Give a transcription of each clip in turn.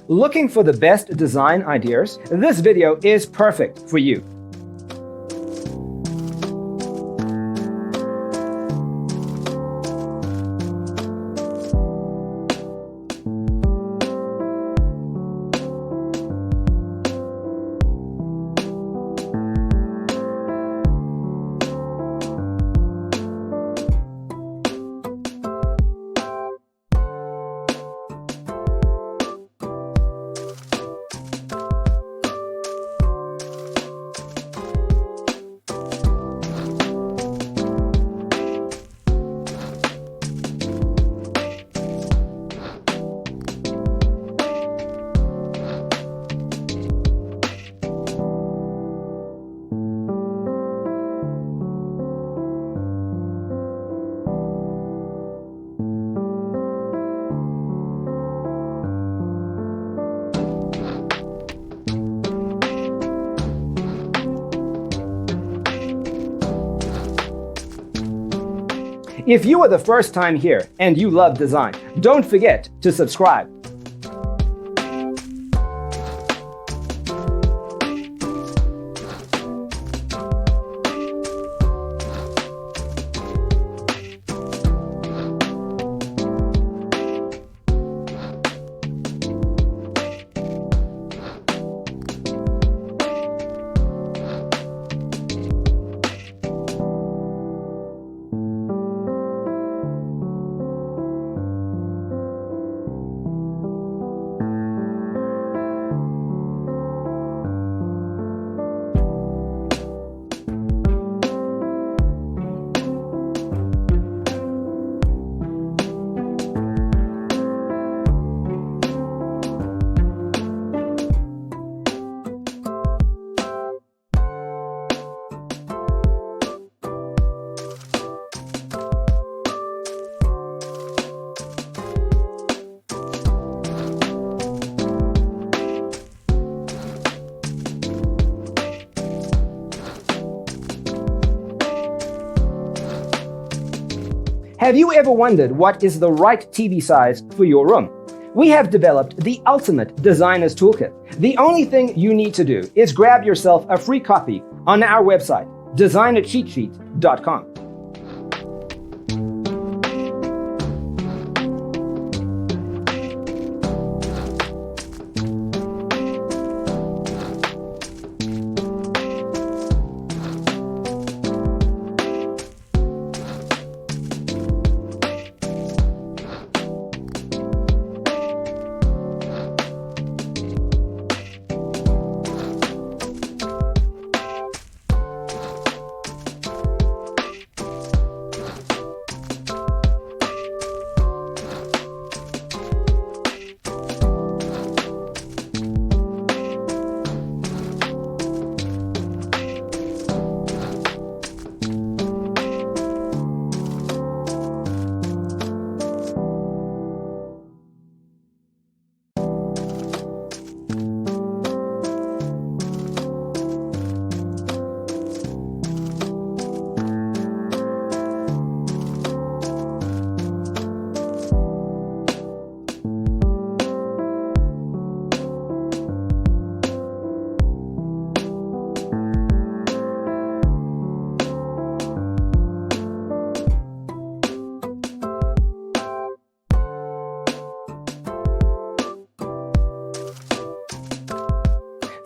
Looking for the best design ideas? This video is perfect for you. If you are the first time here and you love design, don't forget to subscribe. Have you ever wondered what is the right TV size for your room? We have developed the ultimate designer's toolkit. The only thing you need to do is grab yourself a free copy on our website, designercheatsheet.com.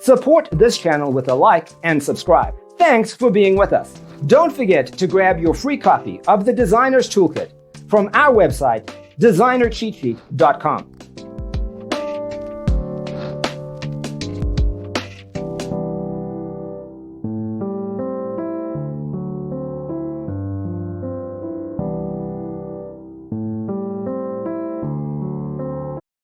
Support this channel with a like and subscribe. Thanks for being with us. Don't forget to grab your free copy of the Designer's Toolkit from our website, designercheatsheet.com.